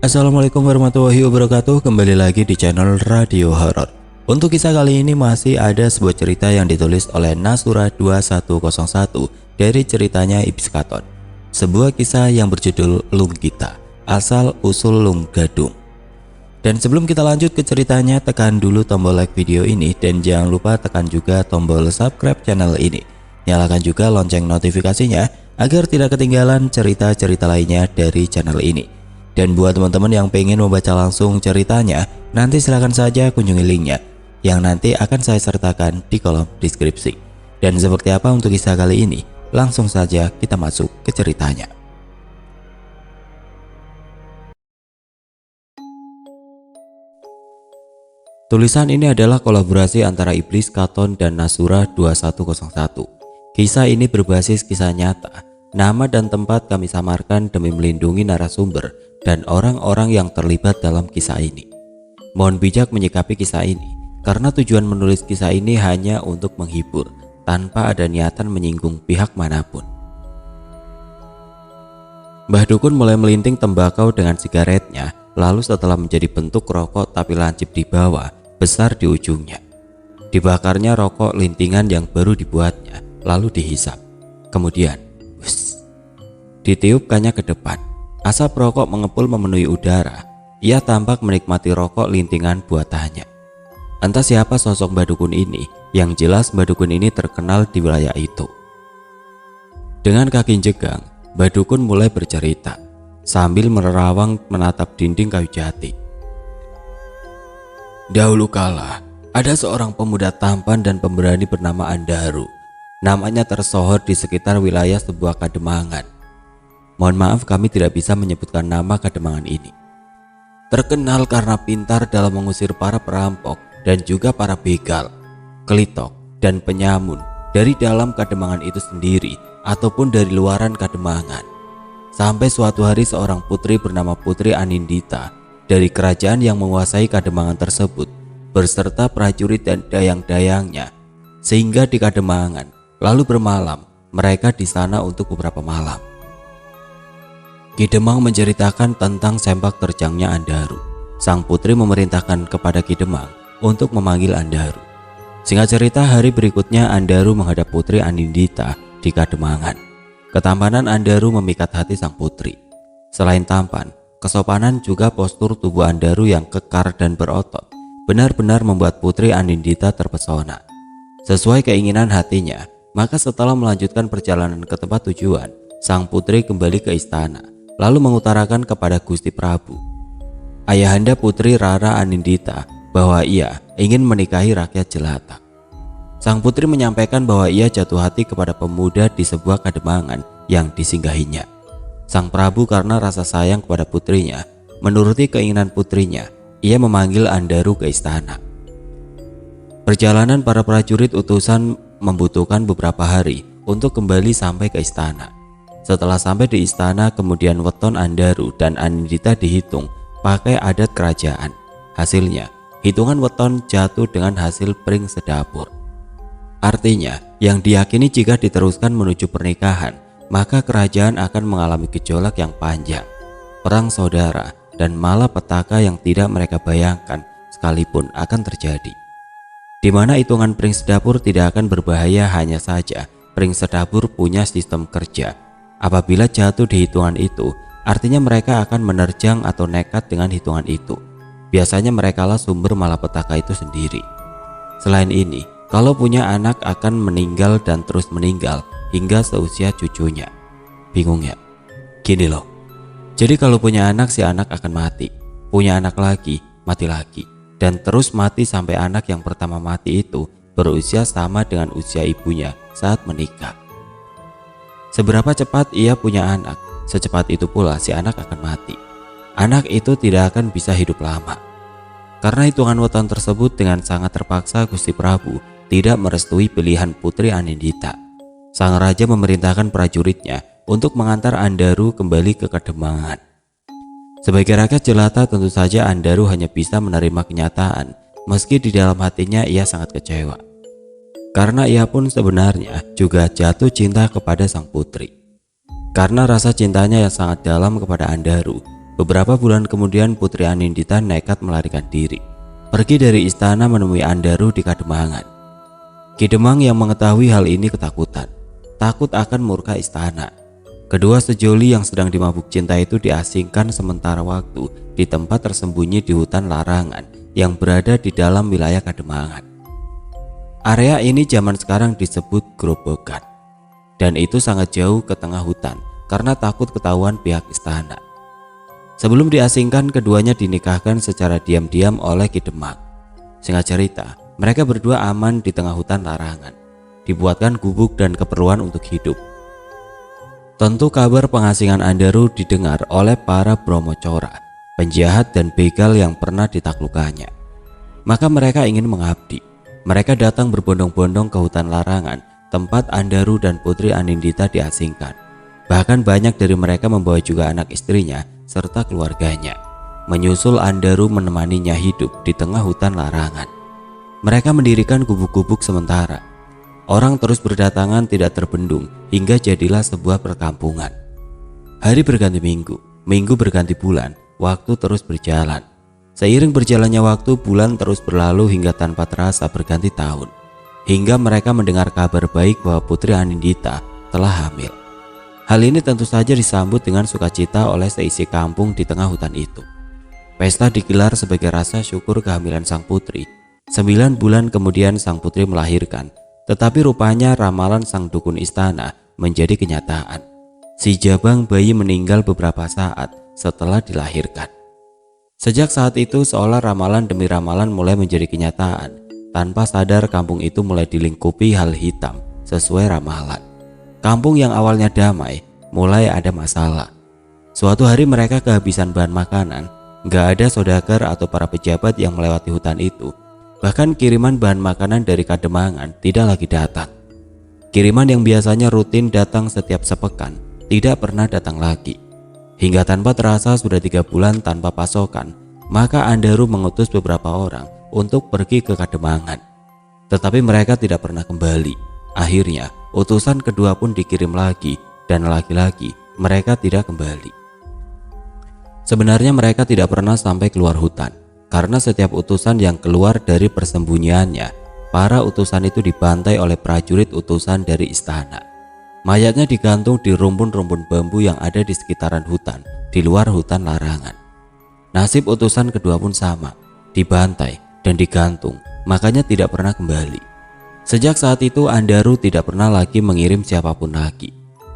Assalamualaikum warahmatullahi wabarakatuh. Kembali lagi di channel Radio Horor. Untuk kisah kali ini masih ada sebuah cerita yang ditulis oleh Nasura 2101 dari ceritanya Ibis Katon. Sebuah kisah yang berjudul Lung Gita, asal usul Lung Gadung. Dan sebelum kita lanjut ke ceritanya, tekan dulu tombol like video ini dan jangan lupa tekan juga tombol subscribe channel ini. Nyalakan juga lonceng notifikasinya agar tidak ketinggalan cerita-cerita lainnya dari channel ini. Dan buat teman-teman yang pengen membaca langsung ceritanya, nanti silahkan saja kunjungi linknya yang nanti akan saya sertakan di kolom deskripsi. Dan seperti apa untuk kisah kali ini? Langsung saja kita masuk ke ceritanya. Tulisan ini adalah kolaborasi antara Iblis Katon dan Nasura 2101. Kisah ini berbasis kisah nyata. Nama dan tempat kami samarkan demi melindungi narasumber dan orang-orang yang terlibat dalam kisah ini. Mohon bijak menyikapi kisah ini, karena tujuan menulis kisah ini hanya untuk menghibur, tanpa ada niatan menyinggung pihak manapun. Mbah Dukun mulai melinting tembakau dengan sigaretnya, lalu setelah menjadi bentuk rokok tapi lancip di bawah, besar di ujungnya. Dibakarnya rokok lintingan yang baru dibuatnya, lalu dihisap. Kemudian, ditiupkannya ke depan. Asap rokok mengepul memenuhi udara. Ia tampak menikmati rokok lintingan buatannya. Entah siapa sosok Mbah Dukun ini, yang jelas Mbah Dukun ini terkenal di wilayah itu. Dengan kaki jegang, Mbah Dukun mulai bercerita sambil menerawang menatap dinding kayu jati. Dahulu kala, ada seorang pemuda tampan dan pemberani bernama Andaru. Namanya tersohor di sekitar wilayah sebuah kademangan. Mohon maaf kami tidak bisa menyebutkan nama kademangan ini. Terkenal karena pintar dalam mengusir para perampok dan juga para begal, kelitok, dan penyamun dari dalam kademangan itu sendiri ataupun dari luaran kademangan. Sampai suatu hari seorang putri bernama Putri Anindita dari kerajaan yang menguasai kademangan tersebut berserta prajurit dan dayang-dayangnya sehingga di kademangan, lalu bermalam mereka di sana untuk beberapa malam. Ki Demang menceritakan tentang sepak terjangnya Andaru. Sang putri memerintahkan kepada Ki Demang untuk memanggil Andaru. Singkat cerita, hari berikutnya Andaru menghadap Putri Anindita di kademangan. Ketampanan Andaru memikat hati sang putri. Selain tampan, kesopanan juga postur tubuh Andaru yang kekar dan berotot benar-benar membuat Putri Anindita terpesona. Sesuai keinginan hatinya, maka setelah melanjutkan perjalanan ke tempat tujuan, sang putri kembali ke istana, lalu mengutarakan kepada Gusti Prabu, ayahanda Putri Rara Anindita, bahwa ia ingin menikahi rakyat jelata. Sang putri menyampaikan bahwa ia jatuh hati kepada pemuda di sebuah kademangan yang disinggahinya. Sang Prabu karena rasa sayang kepada putrinya, menuruti keinginan putrinya, ia memanggil Andaru ke istana. Perjalanan para prajurit utusan membutuhkan beberapa hari untuk kembali sampai ke istana. Setelah sampai di istana, kemudian weton Andaru dan Anindita dihitung pakai adat kerajaan. Hasilnya, hitungan weton jatuh dengan hasil pring sedapur. Artinya, yang diyakini jika diteruskan menuju pernikahan, maka kerajaan akan mengalami gejolak yang panjang, perang saudara, dan malapetaka yang tidak mereka bayangkan sekalipun akan terjadi. Di mana hitungan pring sedapur tidak akan berbahaya, hanya saja pring sedapur punya sistem kerja. Apabila jatuh di hitungan itu, artinya mereka akan menerjang atau nekat dengan hitungan itu. Biasanya merekalah sumber malapetaka itu sendiri. Selain ini, kalau punya anak akan meninggal dan terus meninggal hingga seusia cucunya. Bingung ya? Gini loh. Jadi kalau punya anak, si anak akan mati. Punya anak lagi, mati lagi. Dan terus mati sampai anak yang pertama mati itu berusia sama dengan usia ibunya saat menikah. Seberapa cepat ia punya anak, secepat itu pula si anak akan mati. Anak itu tidak akan bisa hidup lama. Karena hitungan weton tersebut, dengan sangat terpaksa Gusti Prabu tidak merestui pilihan Putri Anindita. Sang raja memerintahkan prajuritnya untuk mengantar Andaru kembali ke kademangan. Sebagai rakyat jelata, tentu saja Andaru hanya bisa menerima kenyataan, meski di dalam hatinya ia sangat kecewa. Karena ia pun sebenarnya juga jatuh cinta kepada sang putri. Karena rasa cintanya yang sangat dalam kepada Andaru, Beberapa bulan kemudian Putri Anindita nekat melarikan diri, pergi dari istana menemui Andaru di Kademangan. Ki Demang yang mengetahui hal ini ketakutan, takut akan murka istana. Kedua sejoli yang sedang dimabuk cinta itu diasingkan sementara waktu di tempat tersembunyi di hutan larangan yang berada di dalam wilayah Kademangan. Area ini zaman sekarang disebut Grobogan, dan itu sangat jauh ke tengah hutan karena takut ketahuan pihak istana. Sebelum diasingkan, keduanya dinikahkan secara diam-diam oleh Ki Demang. Singkat cerita, mereka berdua aman di tengah hutan larangan, dibuatkan gubuk dan keperluan untuk hidup. Tentu kabar pengasingan Andaru didengar oleh para Brahmacora, penjahat dan begal yang pernah ditaklukkannya. Maka mereka ingin mengabdi. Mereka datang berbondong-bondong ke hutan larangan tempat Andaru dan Putri Anindita diasingkan. Bahkan banyak dari mereka membawa juga anak istrinya serta keluarganya, menyusul Andaru menemaninya hidup di tengah hutan larangan. Mereka mendirikan gubuk-gubuk sementara. Orang terus berdatangan tidak terbendung hingga jadilah sebuah perkampungan. Hari berganti minggu, minggu berganti bulan, waktu terus berjalan. Seiring berjalannya waktu, bulan terus berlalu hingga tanpa terasa berganti tahun. Hingga mereka mendengar kabar baik bahwa Putri Anindita telah hamil. Hal ini tentu saja disambut dengan sukacita oleh seisi kampung di tengah hutan itu. Pesta digelar sebagai rasa syukur kehamilan sang putri. 9 bulan kemudian sang putri melahirkan, tetapi rupanya ramalan sang dukun istana menjadi kenyataan. Si jabang bayi meninggal beberapa saat setelah dilahirkan. Sejak saat itu seolah ramalan demi ramalan mulai menjadi kenyataan. Tanpa sadar kampung itu mulai dilingkupi hal hitam sesuai ramalan. Kampung yang awalnya damai mulai ada masalah. Suatu hari mereka kehabisan bahan makanan. Gak ada saudagar atau para pejabat yang melewati hutan itu. Bahkan kiriman bahan makanan dari Kademangan tidak lagi datang. Kiriman yang biasanya rutin datang setiap sepekan tidak pernah datang lagi. Hingga tanpa terasa sudah 3 bulan tanpa pasokan. Maka Andaru mengutus beberapa orang untuk pergi ke Kademangan. Tetapi mereka tidak pernah kembali. Akhirnya utusan kedua pun dikirim lagi, dan lagi-lagi mereka tidak kembali. Sebenarnya mereka tidak pernah sampai keluar hutan, karena setiap utusan yang keluar dari persembunyiannya, para utusan itu dibantai oleh prajurit utusan dari istana. Mayatnya digantung di rumpun-rumpun bambu yang ada di sekitaran hutan, di luar hutan larangan. Nasib utusan kedua pun sama, dibantai dan digantung, makanya tidak pernah kembali. Sejak saat itu Andaru tidak pernah lagi mengirim siapapun lagi.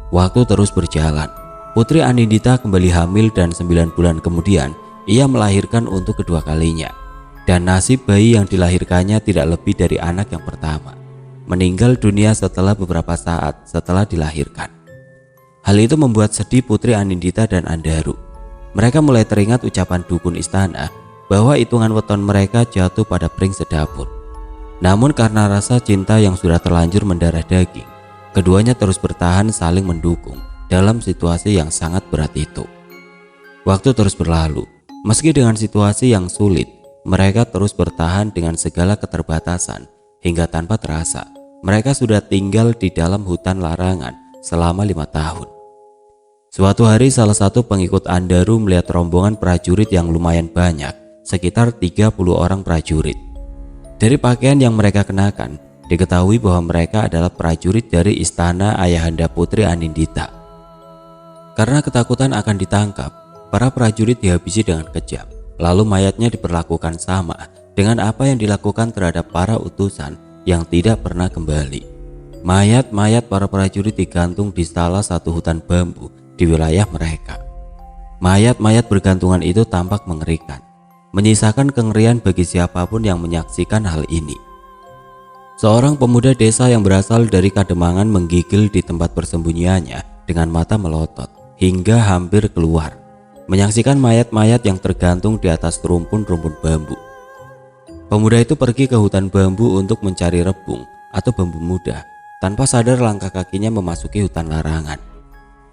Waktu terus berjalan. Putri Anindita kembali hamil dan 9 bulan kemudian ia melahirkan untuk kedua kalinya. Dan nasib bayi yang dilahirkannya tidak lebih dari anak yang pertama. Meninggal dunia setelah beberapa saat setelah dilahirkan. Hal itu membuat sedih Putri Anindita dan Andaru. Mereka mulai teringat ucapan dukun istana bahwa hitungan weton mereka jatuh pada pring sedapur. Namun karena rasa cinta yang sudah terlanjur mendarah daging, keduanya terus bertahan saling mendukung dalam situasi yang sangat berat itu. Waktu terus berlalu, meski dengan situasi yang sulit, mereka terus bertahan dengan segala keterbatasan hingga tanpa terasa mereka sudah tinggal di dalam hutan larangan selama 5 tahun. Suatu hari salah satu pengikut Andaru melihat rombongan prajurit yang lumayan banyak, sekitar 30 orang prajurit. Dari pakaian yang mereka kenakan, diketahui bahwa mereka adalah prajurit dari istana ayahanda Putri Anindita. Karena ketakutan akan ditangkap, para prajurit dihabisi dengan kejam. Lalu mayatnya diperlakukan sama dengan apa yang dilakukan terhadap para utusan yang tidak pernah kembali. Mayat-mayat para prajurit digantung di salah satu hutan bambu di wilayah mereka. Mayat-mayat bergantungan itu tampak mengerikan, menyisakan kengerian bagi siapapun yang menyaksikan hal ini. Seorang pemuda desa yang berasal dari Kademangan menggigil di tempat persembunyiannya dengan mata melotot hingga hampir keluar, menyaksikan mayat-mayat yang tergantung di atas rumpun-rumpun bambu. Pemuda itu pergi ke hutan bambu untuk mencari rebung atau bambu muda, tanpa sadar langkah kakinya memasuki hutan larangan.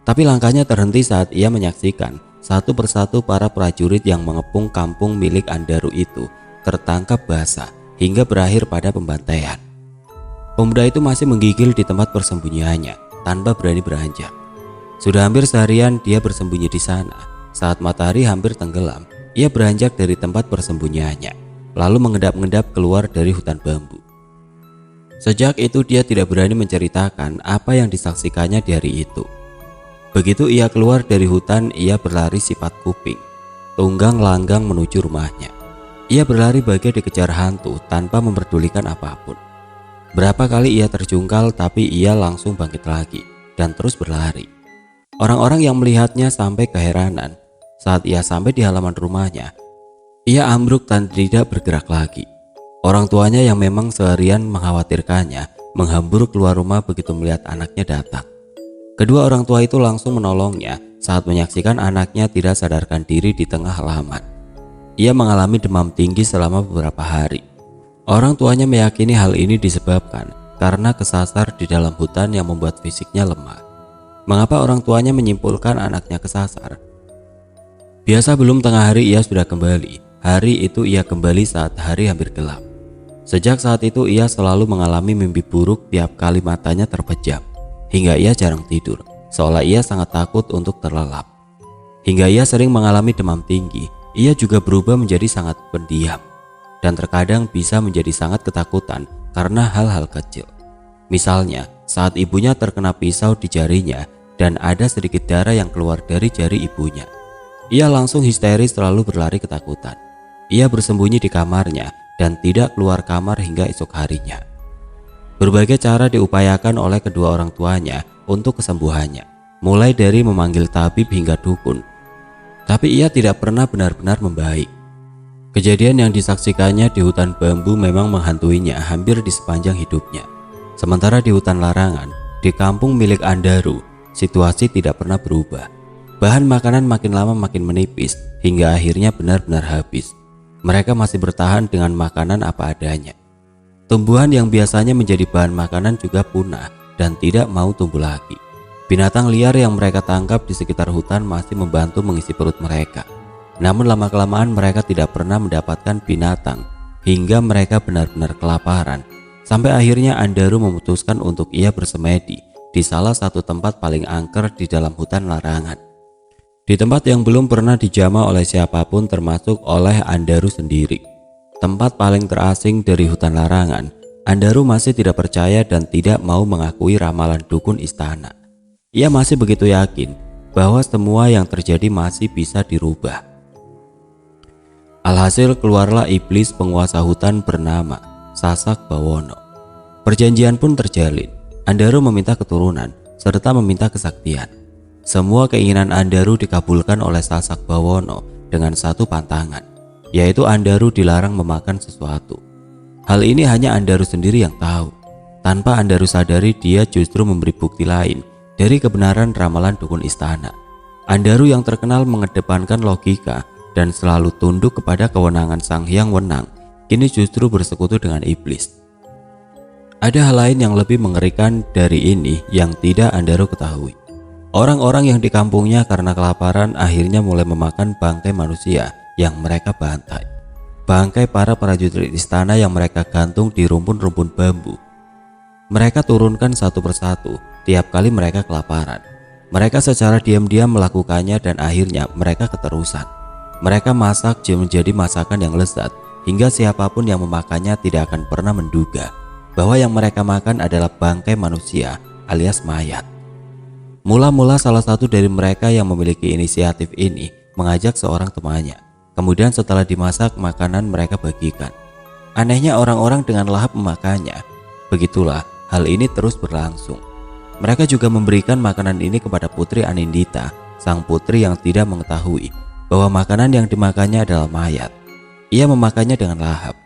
Tapi langkahnya terhenti saat ia menyaksikan satu persatu para prajurit yang mengepung kampung milik Andaru itu tertangkap basah hingga berakhir pada pembantaian. Pemuda itu masih menggigil di tempat persembunyiannya tanpa berani beranjak. Sudah hampir seharian dia bersembunyi di sana saat matahari hampir tenggelam, ia beranjak dari tempat persembunyiannya, lalu mengendap-endap keluar dari hutan bambu. Sejak itu dia tidak berani menceritakan apa yang disaksikannya di hari itu. Begitu ia keluar dari hutan, ia berlari sifat kuping, tunggang langgang menuju rumahnya. Ia berlari bagai dikejar hantu tanpa memperdulikan apapun. Berapa kali ia terjungkal, tapi ia langsung bangkit lagi dan terus berlari. Orang-orang yang melihatnya sampai keheranan. Saat ia sampai di halaman rumahnya, ia ambruk dan tidak bergerak lagi. Orang tuanya yang memang seharian mengkhawatirkannya menghambur keluar rumah begitu melihat anaknya datang. Kedua orang tua itu langsung menolongnya saat menyaksikan anaknya tidak sadarkan diri di tengah halaman. Ia mengalami demam tinggi selama beberapa hari. Orang tuanya meyakini hal ini disebabkan karena kesasar di dalam hutan yang membuat fisiknya lemah. Mengapa orang tuanya menyimpulkan anaknya kesasar? Biasa belum tengah hari ia sudah kembali. Hari itu ia kembali saat hari hampir gelap. Sejak saat itu ia selalu mengalami mimpi buruk tiap kali matanya terpejam. Hingga ia jarang tidur, seolah ia sangat takut untuk terlelap. Hingga ia sering mengalami demam tinggi, ia juga berubah menjadi sangat pendiam. Dan terkadang bisa menjadi sangat ketakutan karena hal-hal kecil. Misalnya, saat ibunya terkena pisau di jarinya dan ada sedikit darah yang keluar dari jari ibunya. Ia langsung histeris lalu berlari ketakutan. Ia bersembunyi di kamarnya dan tidak keluar kamar hingga esok harinya. Berbagai cara diupayakan oleh kedua orang tuanya untuk kesembuhannya, mulai dari memanggil tabib hingga dukun. Tapi ia tidak pernah benar-benar membaik. Kejadian yang disaksikannya di hutan bambu memang menghantuinya hampir di sepanjang hidupnya. Sementara di hutan larangan, di kampung milik Andaru, situasi tidak pernah berubah. Bahan makanan makin lama makin menipis hingga akhirnya benar-benar habis. Mereka masih bertahan dengan makanan apa adanya. Tumbuhan yang biasanya menjadi bahan makanan juga punah dan tidak mau tumbuh lagi. Binatang liar yang mereka tangkap di sekitar hutan masih membantu mengisi perut mereka. Namun lama-kelamaan mereka tidak pernah mendapatkan binatang hingga mereka benar-benar kelaparan. Sampai akhirnya Andaru memutuskan untuk ia bersemedi di salah satu tempat paling angker di dalam hutan larangan. Di tempat yang belum pernah dijamah oleh siapapun termasuk oleh Andaru sendiri. Tempat paling terasing dari hutan larangan, Andaru masih tidak percaya dan tidak mau mengakui ramalan dukun istana. Ia masih begitu yakin bahwa semua yang terjadi masih bisa dirubah. Alhasil keluarlah iblis penguasa hutan bernama Sasak Bawono. Perjanjian pun terjalin. Andaru meminta keturunan serta meminta kesaktian. Semua keinginan Andaru dikabulkan oleh Sasak Bawono dengan satu pantangan, yaitu Andaru dilarang memakan sesuatu. Hal ini hanya Andaru sendiri yang tahu. Tanpa Andaru sadari, dia justru memberi bukti lain dari kebenaran ramalan dukun istana. Andaru yang terkenal mengedepankan logika dan selalu tunduk kepada kewenangan Sang Hyang Wenang, kini justru bersekutu dengan iblis. Ada hal lain yang lebih mengerikan dari ini yang tidak Andaru ketahui. Orang-orang yang di kampungnya karena kelaparan akhirnya mulai memakan bangkai manusia yang mereka bantai. Bangkai para prajurit istana yang mereka gantung di rumpun-rumpun bambu. Mereka turunkan satu persatu tiap kali mereka kelaparan. Mereka secara diam-diam melakukannya dan akhirnya mereka keterusan. Mereka masak menjadi masakan yang lezat hingga siapapun yang memakannya tidak akan pernah menduga bahwa yang mereka makan adalah bangkai manusia alias mayat. Mula-mula salah satu dari mereka yang memiliki inisiatif ini mengajak seorang temannya. Kemudian setelah dimasak, makanan mereka bagikan. Anehnya orang-orang dengan lahap memakannya. Begitulah hal ini terus berlangsung. Mereka juga memberikan makanan ini kepada Putri Anindita, sang putri yang tidak mengetahui bahwa makanan yang dimakannya adalah mayat. Ia memakannya dengan lahap.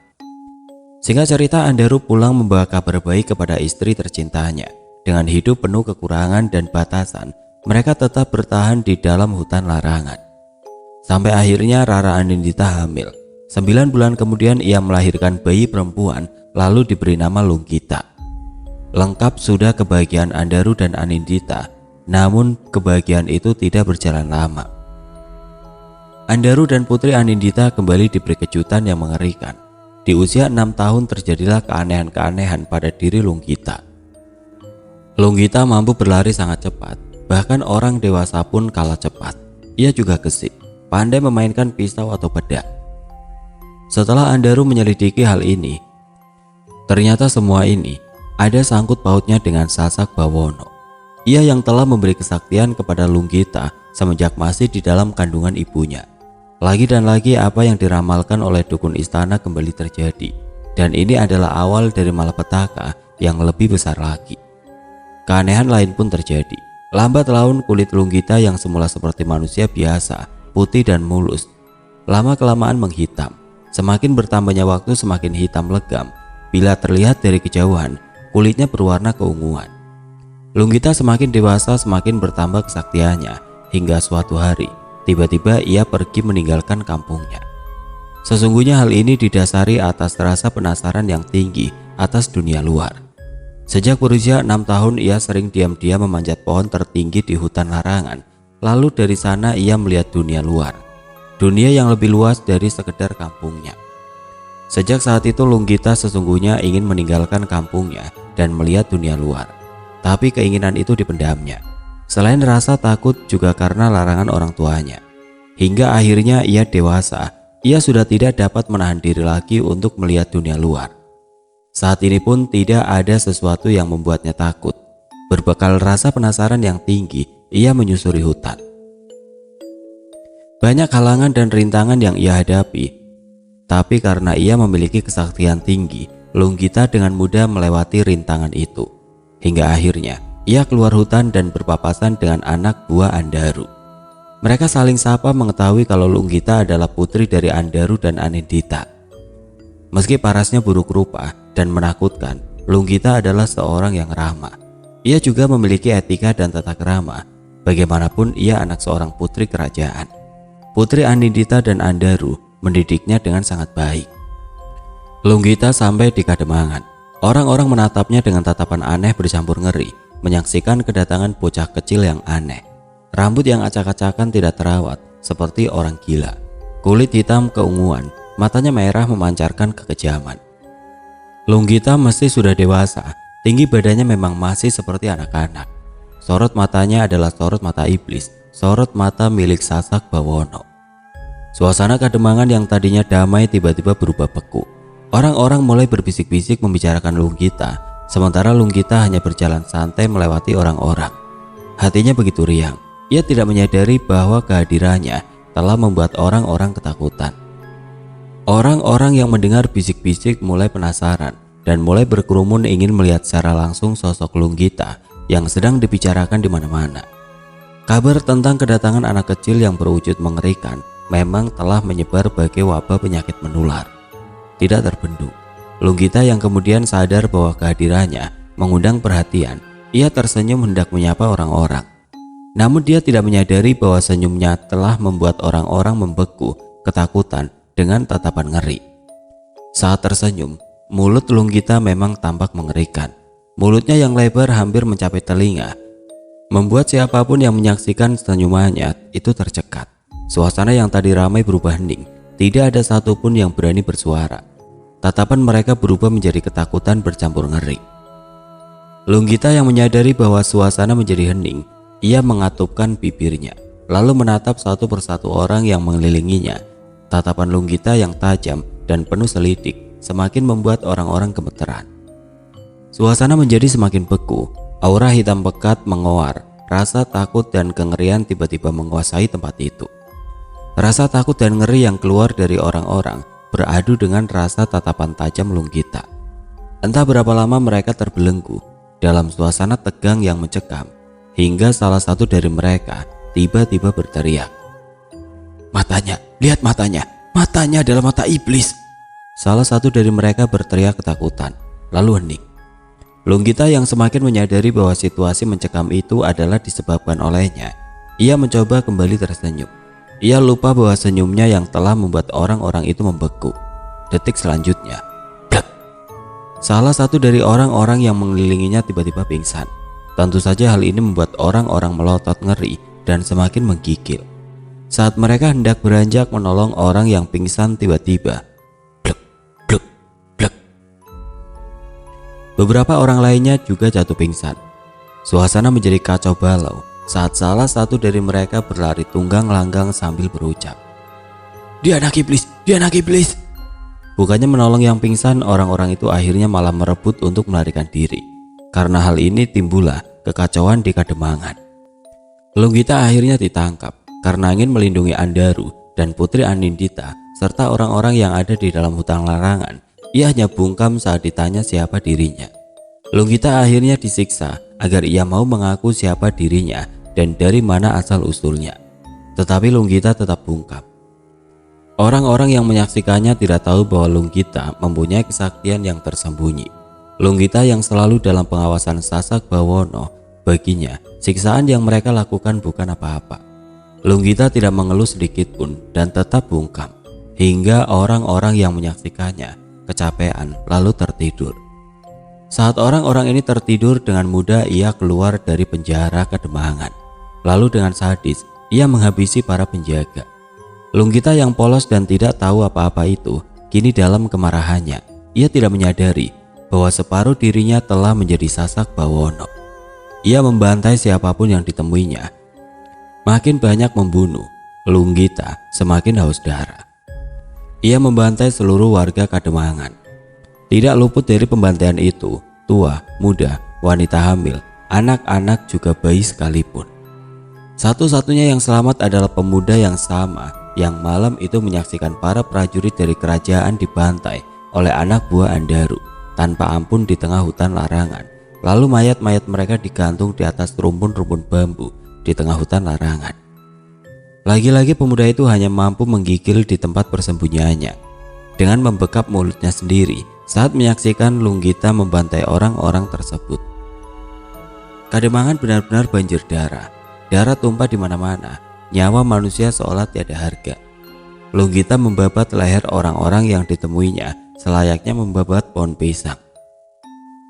Singkat cerita, Andaru pulang membawa kabar baik kepada istri tercintanya. Dengan hidup penuh kekurangan dan batasan, mereka tetap bertahan di dalam hutan larangan. Sampai akhirnya Rara Anindita hamil. 9 bulan kemudian ia melahirkan bayi perempuan lalu diberi nama Lunggita. Lengkap sudah kebahagiaan Andaru dan Anindita, namun kebahagiaan itu tidak berjalan lama. Andaru dan Putri Anindita kembali diberi kejutan yang mengerikan. Di usia 6 tahun terjadilah keanehan-keanehan pada diri Lunggita. Lunggita mampu berlari sangat cepat, bahkan orang dewasa pun kalah cepat. Ia juga gesit, pandai memainkan pisau atau pedang. Setelah Andaru menyelidiki hal ini, ternyata semua ini ada sangkut pautnya dengan Sasak Bawono. Ia yang telah memberi kesaktian kepada Lunggita semenjak masih di dalam kandungan ibunya. Lagi dan lagi apa yang diramalkan oleh dukun istana kembali terjadi. Dan ini adalah awal dari malapetaka yang lebih besar lagi. Keanehan lain pun terjadi. Lambat laun kulit Lunggita yang semula seperti manusia biasa, putih dan mulus, lama-kelamaan menghitam. Semakin bertambahnya waktu semakin hitam legam. Bila terlihat dari kejauhan, kulitnya berwarna keunguan. Lunggita semakin dewasa semakin bertambah kesaktiannya, hingga suatu hari tiba-tiba ia pergi meninggalkan kampungnya. Sesungguhnya hal ini didasari atas rasa penasaran yang tinggi atas dunia luar. Sejak berusia 6 tahun ia sering diam-diam memanjat pohon tertinggi di hutan larangan. Lalu dari sana ia melihat dunia luar, dunia yang lebih luas dari sekedar kampungnya. Sejak saat itu Lunggita sesungguhnya ingin meninggalkan kampungnya dan melihat dunia luar. Tapi keinginan itu dipendamnya. Selain rasa takut juga karena larangan orang tuanya. Hingga akhirnya ia dewasa, ia sudah tidak dapat menahan diri lagi untuk melihat dunia luar. Saat ini pun tidak ada sesuatu yang membuatnya takut. Berbekal rasa penasaran yang tinggi, ia menyusuri hutan. Banyak halangan dan rintangan yang ia hadapi. Tapi karena ia memiliki kesaktian tinggi, Lunggita dengan mudah melewati rintangan itu. Hingga akhirnya ia keluar hutan dan berpapasan dengan anak buah Andaru. Mereka saling sapa mengetahui kalau Lunggita adalah putri dari Andaru dan Anindita. Meski parasnya buruk rupa dan menakutkan, Lunggita adalah seorang yang ramah. Ia juga memiliki etika dan tata krama. Bagaimanapun ia anak seorang putri kerajaan. Putri Anindita dan Andaru mendidiknya dengan sangat baik. Lunggita sampai di Kademangan. Orang-orang menatapnya dengan tatapan aneh bercampur ngeri, menyaksikan kedatangan bocah kecil yang aneh. Rambut yang acak-acakan tidak terawat, seperti orang gila. Kulit hitam keunguan, matanya merah memancarkan kekejaman. Lunggita mesti sudah dewasa, tinggi badannya memang masih seperti anak-anak. Sorot matanya adalah sorot mata iblis, sorot mata milik Sasak Bawono. Suasana Kademangan yang tadinya damai tiba-tiba berubah beku. Orang-orang mulai berbisik-bisik membicarakan Lunggita, sementara Lunggita hanya berjalan santai melewati orang-orang. Hatinya begitu riang, ia tidak menyadari bahwa kehadirannya telah membuat orang-orang ketakutan. Orang-orang yang mendengar bisik-bisik mulai penasaran dan mulai berkerumun ingin melihat secara langsung sosok Lunggita yang sedang dibicarakan di mana-mana. Kabar tentang kedatangan anak kecil yang berwujud mengerikan memang telah menyebar bagai wabah penyakit menular. Tidak terbendung, Lunggita yang kemudian sadar bahwa kehadirannya mengundang perhatian, ia tersenyum hendak menyapa orang-orang. Namun dia tidak menyadari bahwa senyumnya telah membuat orang-orang membeku ketakutan dengan tatapan ngeri. Saat tersenyum, mulut Lunggita memang tampak mengerikan. Mulutnya yang lebar hampir mencapai telinga, membuat siapapun yang menyaksikan senyumannya itu tercekat. Suasana yang tadi ramai berubah hening, tidak ada satupun yang berani bersuara. Tatapan mereka berubah menjadi ketakutan bercampur ngeri. Lunggita yang menyadari bahwa suasana menjadi hening, ia mengatupkan bibirnya, lalu menatap satu persatu orang yang mengelilinginya. Tatapan Lunggita yang tajam dan penuh selidik semakin membuat orang-orang gemeteran. Suasana menjadi semakin beku, aura hitam pekat mengoar, rasa takut dan kengerian tiba-tiba menguasai tempat itu. Rasa takut dan ngeri yang keluar dari orang-orang beradu dengan rasa tatapan tajam Lunggita. Entah berapa lama mereka terbelenggu dalam suasana tegang yang mencekam, hingga salah satu dari mereka tiba-tiba berteriak, "Matanya, lihat matanya, matanya adalah mata iblis." Salah satu dari mereka berteriak ketakutan, lalu hening. Lunggita yang semakin menyadari bahwa situasi mencekam itu adalah disebabkan olehnya, ia mencoba kembali tersenyum. Ia lupa bahwa senyumnya yang telah membuat orang-orang itu membeku. Detik selanjutnya, blek. Salah satu dari orang-orang yang mengelilinginya tiba-tiba pingsan. Tentu saja hal ini membuat orang-orang melotot ngeri dan semakin menggigil. Saat mereka hendak beranjak menolong orang yang pingsan, tiba-tiba blek, blek, blek. Beberapa orang lainnya juga jatuh pingsan. Suasana menjadi kacau balau. saat salah satu dari mereka berlari tunggang langgang sambil berucap, "Dia anak iblis, dia anak iblis." Bukannya menolong yang pingsan, orang-orang itu akhirnya malah merebut untuk melarikan diri. Karena hal ini timbullah kekacauan di Kademangan. Lunggita akhirnya ditangkap karena ingin melindungi Andaru dan Putri Anindita serta orang-orang yang ada di dalam hutan larangan. Ia hanya bungkam saat ditanya siapa dirinya. Lunggita akhirnya disiksa agar ia mau mengaku siapa dirinya dan dari mana asal usulnya. Tetapi Lunggita tetap bungkam. Orang-orang yang menyaksikannya tidak tahu bahwa Lunggita mempunyai kesaktian yang tersembunyi. Lunggita yang selalu dalam pengawasan Sasak Bawono, baginya siksaan yang mereka lakukan bukan apa-apa. Lunggita tidak mengeluh sedikit pun dan tetap bungkam, hingga orang-orang yang menyaksikannya kecapean lalu tertidur. Saat orang-orang ini tertidur, dengan mudah ia keluar dari penjara Kademangan. Lalu dengan sadis ia menghabisi para penjaga. Lunggita yang polos dan tidak tahu apa-apa itu kini dalam kemarahannya. Ia tidak menyadari bahwa separuh dirinya telah menjadi Sasak Bawono. Ia membantai siapapun yang ditemuinya. Makin banyak membunuh, Lunggita semakin haus darah. Ia membantai seluruh warga Kademangan. Tidak luput dari pembantaian itu, tua, muda, wanita hamil, anak-anak juga bayi sekalipun. Satu-satunya yang selamat adalah pemuda yang sama yang malam itu menyaksikan para prajurit dari kerajaan dibantai oleh anak buah Andaru tanpa ampun di tengah hutan larangan. Lalu mayat-mayat mereka digantung di atas rumpun-rumpun bambu di tengah hutan larangan. Lagi-lagi pemuda itu hanya mampu menggigil di tempat persembunyiannya dengan membekap mulutnya sendiri saat menyaksikan Lunggita membantai orang-orang tersebut. Kademangan benar-benar banjir darah. Darah tumpah di mana-mana. Nyawa manusia seolah tiada harga. Lunggita membabat leher orang-orang yang ditemuinya selayaknya membabat pohon pisang.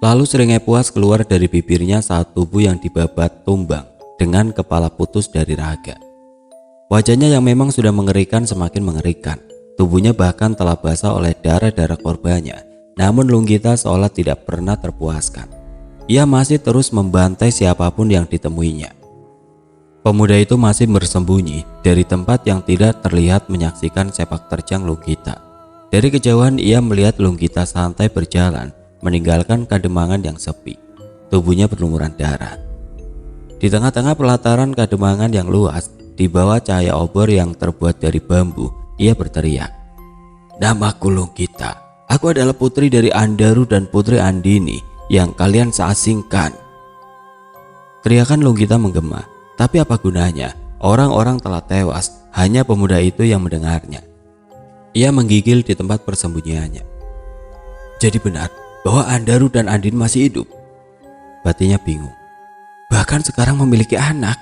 Lalu seringai puas keluar dari bibirnya saat tubuh yang dibabat tumbang dengan kepala putus dari raga. Wajahnya yang memang sudah mengerikan semakin mengerikan. Tubuhnya bahkan telah basah oleh darah-darah korbannya. Namun Lunggita seolah tidak pernah terpuaskan. Ia masih terus membantai siapapun yang ditemuinya. Pemuda itu masih bersembunyi dari tempat yang tidak terlihat menyaksikan sepak terjang Lunggita. Dari kejauhan ia melihat Lunggita santai berjalan meninggalkan Kademangan yang sepi. Tubuhnya berlumuran darah. Di tengah-tengah pelataran Kademangan yang luas, di bawah cahaya obor yang terbuat dari bambu, ia berteriak, "Namaku Lunggita. Aku adalah putri dari Andaru dan Putri Andini yang kalian seasingkan." Teriakan Lunggita menggema, tapi apa gunanya? Orang-orang telah tewas, hanya pemuda itu yang mendengarnya. Ia menggigil di tempat persembunyiannya. Jadi benar bahwa Andaru dan Andin masih hidup? Batinnya bingung. Bahkan sekarang memiliki anak.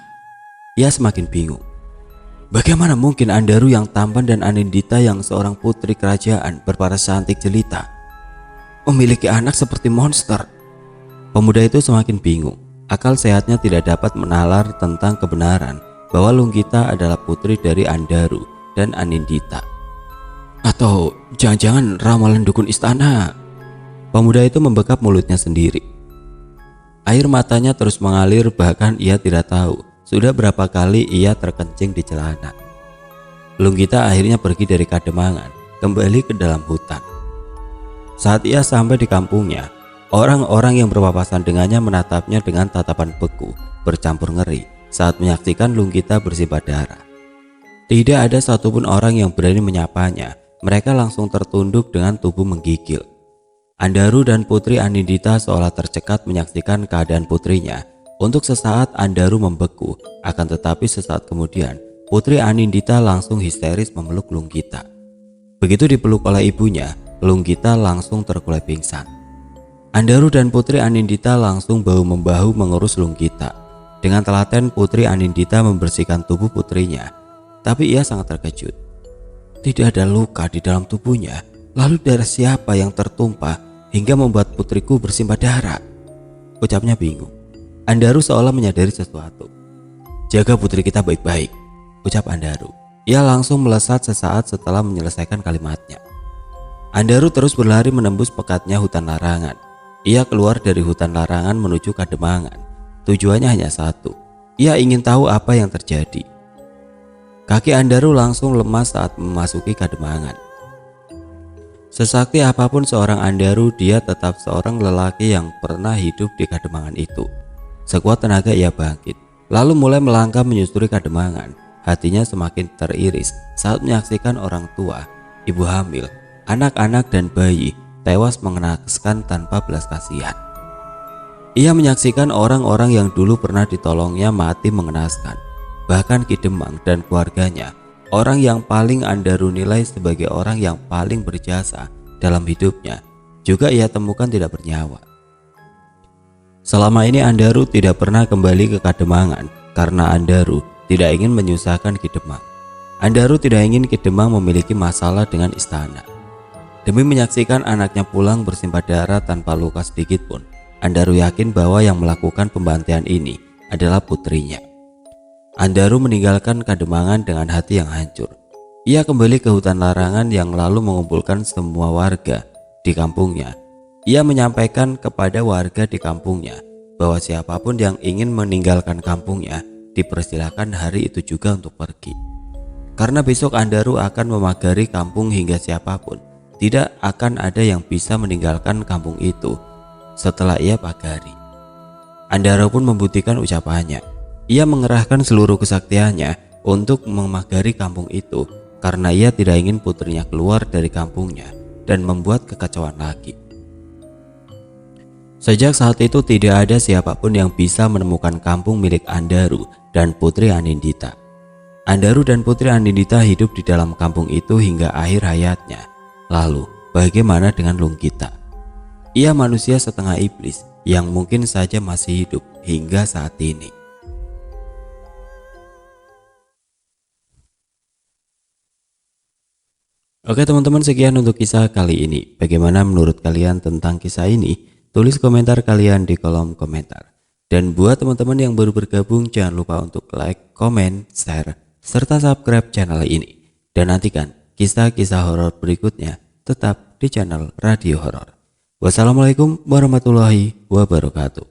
Ia semakin bingung. Bagaimana mungkin Andaru yang tampan dan Anindita yang seorang putri kerajaan berparas cantik jelita memiliki anak seperti monster? Pemuda itu semakin bingung. Akal sehatnya tidak dapat menalar tentang kebenaran bahwa Lunggita adalah putri dari Andaru dan Anindita. Atau jangan-jangan ramalan dukun istana? Pemuda itu membekap mulutnya sendiri. Air matanya terus mengalir, bahkan ia tidak tahu sudah berapa kali ia terkencing di celana. Lunggita akhirnya pergi dari Kademangan, kembali ke dalam hutan. Saat ia sampai di kampungnya, orang-orang yang berpapasan dengannya menatapnya dengan tatapan beku, bercampur ngeri saat menyaksikan Lunggita bersimbah darah. Tidak ada satupun orang yang berani menyapanya, mereka langsung tertunduk dengan tubuh menggigil. Andaru dan Putri Anindita seolah tercekat menyaksikan keadaan putrinya. Untuk sesaat Andaru membeku, akan tetapi sesaat kemudian Putri Anindita langsung histeris memeluk Lunggita. Begitu dipeluk oleh ibunya, Lunggita langsung terkulai pingsan. Andaru dan Putri Anindita langsung bahu-membahu mengurus Lunggita. Dengan telaten Putri Anindita membersihkan tubuh putrinya, tapi ia sangat terkejut. Tidak ada luka di dalam tubuhnya. Lalu darah siapa yang tertumpah hingga membuat putriku bersimbah darah? Ucapnya bingung. Andaru seolah menyadari sesuatu. Jaga putri kita baik-baik, ucap Andaru. Ia langsung melesat sesaat setelah menyelesaikan kalimatnya. Andaru terus berlari menembus pekatnya hutan larangan. Ia keluar dari hutan larangan menuju Kademangan. Tujuannya hanya satu, Ia ingin tahu apa yang terjadi. Kaki Andaru langsung lemas saat memasuki Kademangan. Sesakti apapun seorang Andaru, dia tetap seorang lelaki yang pernah hidup di Kademangan itu. Sekuat tenaga ia bangkit, lalu mulai melangkah menyusuri Kademangan. Hatinya semakin teriris saat menyaksikan orang tua, ibu hamil, anak-anak dan bayi tewas mengenaskan tanpa belas kasihan. Ia menyaksikan orang-orang yang dulu pernah ditolongnya mati mengenaskan. Bahkan Ki Demang dan keluarganya, orang yang paling Andaru nilai sebagai orang yang paling berjasa dalam hidupnya, juga ia temukan tidak bernyawa. Selama ini Andaru tidak pernah kembali ke Kademangan karena Andaru tidak ingin menyusahkan Ki Demang. Andaru tidak ingin Ki Demang memiliki masalah dengan istana. Demi menyaksikan anaknya pulang bersimbah darah tanpa luka sedikit pun, Andaru yakin bahwa yang melakukan pembantaian ini adalah putrinya. Andaru meninggalkan Kademangan dengan hati yang hancur. Ia kembali ke hutan larangan yang lalu mengumpulkan semua warga di kampungnya. Ia menyampaikan kepada warga di kampungnya bahwa siapapun yang ingin meninggalkan kampungnya dipersilakan hari itu juga untuk pergi. Karena besok Andaru akan memagari kampung hingga siapapun tidak akan ada yang bisa meninggalkan kampung itu setelah ia pagari. Andaru pun membuktikan ucapannya. Ia mengerahkan seluruh kesaktiannya untuk memagari kampung itu karena ia tidak ingin putrinya keluar dari kampungnya dan membuat kekacauan lagi. Sejak saat itu tidak ada siapapun yang bisa menemukan kampung milik Andaru dan Putri Anindita. Andaru dan Putri Anindita hidup di dalam kampung itu hingga akhir hayatnya. Lalu bagaimana dengan Lunggita? Ia manusia setengah iblis yang mungkin saja masih hidup hingga saat ini. Oke teman-teman, sekian untuk kisah kali ini. Bagaimana menurut kalian tentang kisah ini? Tulis komentar kalian di kolom komentar. Dan buat teman-teman yang baru bergabung, jangan lupa untuk like, komen, share, serta subscribe channel ini. Dan nantikan kisah-kisah horor berikutnya tetap di channel Radio Horor. Wassalamualaikum warahmatullahi wabarakatuh.